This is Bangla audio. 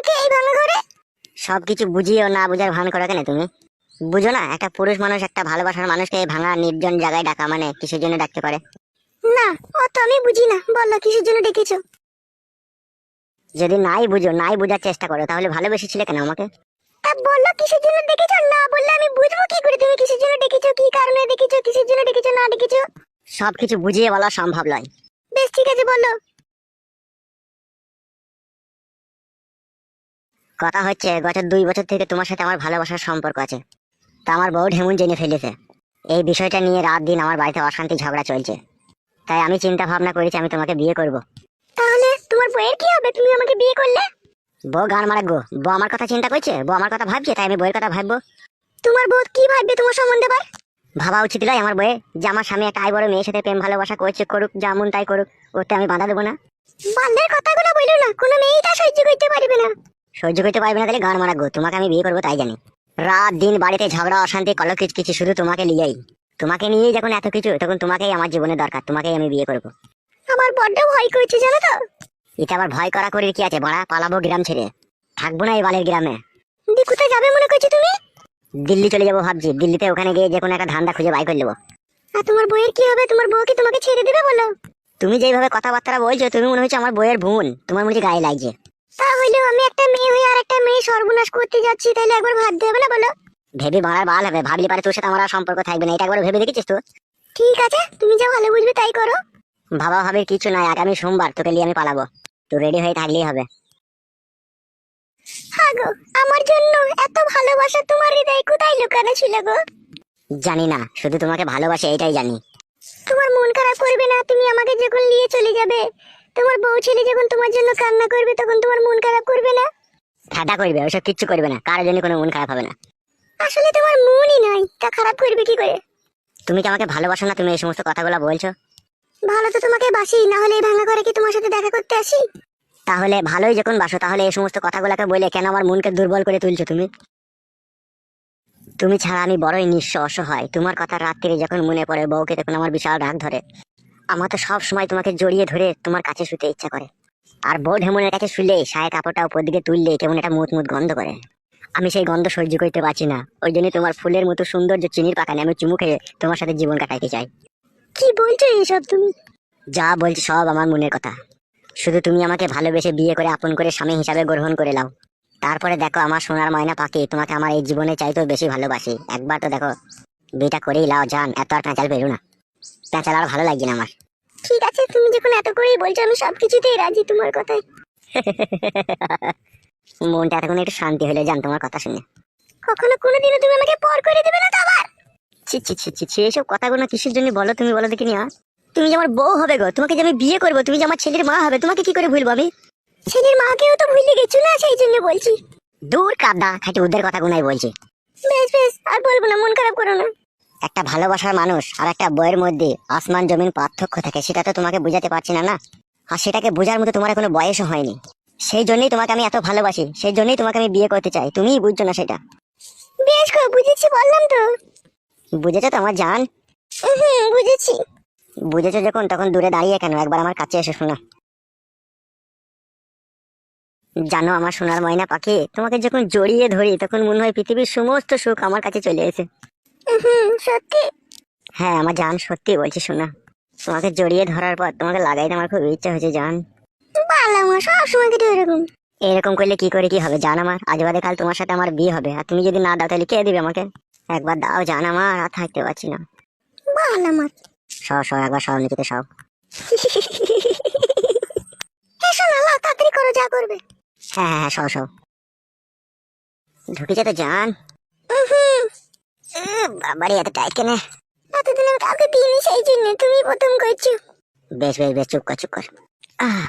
আমাকে এই ভাঙা ঘরে? সবকিছু বুঝিও না বুঝার ভান করো কেন তুমি? বুঝো না একটা পুরুষ মানুষ একটা ভালোবাসার মানুষকে এই ভাঙা নির্জন জায়গায় ডাকা মানে কিসের জন্য ডাকতে পারে? না, অত আমি বুঝি না, বলো কিসের জন্য ডেকেছো? যদি নাই বুঝো, নাই বুঝার চেষ্টা করো, তাহলে ভালোবেসেছিলে কেন আমাকে? তা বললো কিসের জন্য ডেকেছো, না বললে আমি বুঝবো কি করে তুমি কিসের জন্য ডেকেছো, কি কারণে ডেকেছো, কিসের জন্য ডেকেছো না ডেকেছো? সবকিছু বুঝিয়ে বলা সম্ভব নয়। বেশ ঠিক আছে, বলো। কথা হচ্ছে গত 2 বছর থেকে তোমার সাথে আমার ভালোবাসার সম্পর্ক আছে। তা আমার বউ ঢেমুন জেনে ফেলেছে। এই বিষয়টা নিয়ে রাত দিন আমার বাড়িতে অশান্তি ঝগড়া চলছে। তাই আমি চিন্তা ভাবনা করেছি আমি তোমাকে বিয়ে করব। তাহলে তোমার বউয়ের কি হবে, তুমি আমাকে বিয়ে করলে? বউ গান মারা গো, বউ আমার কথা চিন্তা করছে, বউ আমার কথা ভাবছে, তাই আমি বউয়ের কথা ভাববো? তোমার বউ কি ভাববে তোমার সম্বন্ধে ভাই? ভাবা উচিত নয় আমার বউয়ের যে আমার স্বামী একটা আই বড় মেয়ের সাথে প্রেম ভালোবাসা করছে, করুক যেমন তাই করুক, ওতে আমি বাধা দেবো না। বান্ধের কথাগুলো বলো না, কোনো মেয়েই তা সহ্য করতে পারবে না। সহ্য করতে পারবে না তাহলে গান মারা গো, তোমাকে আমি বিয়ে করবো তাই জানি। রাত দিন বাড়িতে ঝগড়া অশান্তি কলহ কিছু শুধু তোমাকে নিয়েই। তোমাকে নিয়েই যখন এত কিছু, তখন তোমাকেই আমার জীবনে দরকার, তোমাকেই আমি বিয়ে করবো। আমার বড্ড ভয় করছে জানো তো। এটা আবার ভয় করা করির কি আছে বাড়া, পালাবো গ্রাম ছেড়ে, থাকবো না এই বালের গ্রামে। দি কোথায় যাবে মনে করছো তুমি? দিল্লি চলে যাবো ভাবছি, দিল্লিতে ওখানে গিয়ে যে কোনো একটা ধান্দা খুঁজে বাই করে নেবো। আর তোমার বউয়ের কি হবে, তোমার বউ কি তোমাকে ছেড়ে দেবে বলো? তুমি যেভাবে কথাবার্তা বলছো তুমি মনে হচ্ছে আমার বইয়ের বোন, তোমার মনে হচ্ছে গায়ে লাগছে। তাহলে আমি একটা মেয়ে হয়ে আর একটা মেয়ে সর্বনাশ করতে যাচ্ছি, তাহলে একবার ভাবতে হবে না বলো? ভেবে বাড়ার বাল হবে, ভাবলি পারে তোর সাথে আমার আর সম্পর্ক থাকবে না, এটা একবার ভেবে দেখেছিস তো? ঠিক আছে, তুমি যা ভালো বুঝবে তাই করো। ভাবা ভাবির কিছু নাই, আগামী সোমবার তোকে নিয়ে আমি পালাবো, তুই রেডি হয়ে থাকলেই হবে। হ্যাঁ গো, আমার জন্য এত ভালোবাসা তোমার হৃদয়ে কোথায় লুকানো ছিল গো? জানি না, শুধু তোমাকে ভালোবাসে এটাই জানি। তোমার মন খারাপ করবে না তুমি আমাকে যখন নিয়ে চলে যাবে? তোমার বউ ছেলে যখন তোমার জন্য কান্না করবে তখন তোমার মন খারাপ করবে না? ঠাডা করবে, ওইসব কিচ্ছু করবে না, কারোর জন্য কোনো মন খারাপ হবে না। আসলে তোমার মনই নাই, তা খারাপ করবে কি করে? তুমি কি আমাকে ভালোবাসো না, তুমি এই সমস্ত কথাগুলো বলছো? ভালো তো তোমাকে বাসি, না হলে এই ভাঙা ঘরে কি তোমার সাথে দেখা করতে আসি? তাহলে ভালোই যখন বাসো, তাহলে এই সমস্ত কথাগুলোকে বলে কেন আমার মনকে দুর্বল করে তুলছো তুমি? তুমি ছাড়া আমি বড়ই নিঃস্ব অসহায়, তোমার কথা রাত্রি যখন মনে পড়ে বউকে, তখন আমার বিশাল রাগ ধরে। আমার তো সব সময় তোমাকে জড়িয়ে ধরে তোমার কাছে শুতে ইচ্ছা করে। আর বউ ঢেমনের কাছে শুলে সায় কাপড়টা উপর দিকে তুললে কেমন একটা মুত মুত গন্ধ করে। আমি সেই গন্ধ সহ্য করতে পারছি না, ওই জন্য তোমার ফুলের মতো সৌন্দর্য চিনির পাকানে আমি চুমু খেয়ে তোমার সাথে জীবন কাটাইতে চাই। কি বলছো এসব তুমি? যা বলছি সব আমার মনের কথা। শুধু তুমি আমাকে ভালোবেসে বিয়ে করে আপন করে স্বামী হিসাবে গ্রহণ করে নাও, তারপরে দেখো আমার সোনার ময়না পাখি, তোমাকে আমার এই জীবনে চাইতেও বেশি ভালোবাসি। একবার তো দেখো, বিয়েটা করেই লাও জান, এত আর প্যাঁচাল পেরো না, প্যাঁচাল আর ভালো লাগছে না আমার। ঠিক আছে, তুমি যখন এত করেই বলছো আমি সবকিছুতেই রাজি তোমার কথায়। মনটা এতক্ষণ একটু শান্তি হলে জান তোমার কথা শুনে। কখনো কোনোদিনও তুমি আমাকে পর করে দেবে না তো আবার? ছি ছি ছি ছি ছি, এইসব কথাগুলো কিসের জন্য বলো তুমি, বলো দেখিনি। তুমি যে আমার বউ হবে গো, তোমাকে যে আমি বিয়ে করবো, তুমি যে আমার ছেলের মা হবে, তোমাকে কি করে ভুলবো আমি? ছেলের মাকেও তো ভুলে গেছো না, সেই জন্য বলছি। দূর কাদা, খাটি ওদের কথা গুনাই বলছি। বেশ বেশ, আর বলবো না, মন খারাপ করো না। একটা ভালোবাসার মানুষ আর একটা বইয়ের মধ্যে আসমান জমিন পার্থক্য থাকে, সেটা তো তোমাকে বুঝাতে পারছি না না। আর সেটাকে বোঝার মতো তোমার এখনো বয়সও হয়নি। সেই জন্যই তোমাকে আমি এত ভালোবাসি, সেই জন্যই তোমাকে আমি বিয়ে করতে চাই, তুমিই বুঝছো না সেটা। বেশ গো, বুঝেছি, বললাম তো। বুঝেছো তো আমার জান? বুঝেছি। বুঝেছো যখন, তখন দূরে দাঁড়িয়ে কেন, একবার আমার কাছে এসে শোনা। জানো আমার সোনার ময়না পাখি, তোমাকে যখন জড়িয়ে ধরি তখন মনে হয় পৃথিবীর সমস্ত সুখ আমার কাছে চলে এসে। সত্যি? হ্যাঁ আমার জান, সত্যি বলছি শোনা। তোমাকে জড়িয়ে ধরার পর তোমাকে লাগাইতে আমার খুব ইচ্ছা হয়েছে জান। পারলাম না, সবসময় কিন্তু এরকম। এরকম করলে কি করে কি হবে জান, আমার আজ বাদে কাল তোমার সাথে আমার বিয়ে হবে, আর তুমি যদি না দাও তাহলে কে দিবে আমাকে? একবার দাও জান, আমার আর থাকতে পারছি না। পারলাম না। সব সব একবার সব নিচেতে সব। এসো না, লাও, তাড়াতাড়ি করো, যা করবে। হ্যাঁ হ্যাঁ হ্যাঁ, সব সব ঢুকেছে তো জান। বাবারে এত টাইট কেন? এতদিন আমি কাউকে দিইনি, সেই জন্য তুমি প্রথম করছো। বেশ বেশ বেশ, চুপ কর চুপ কর। আহ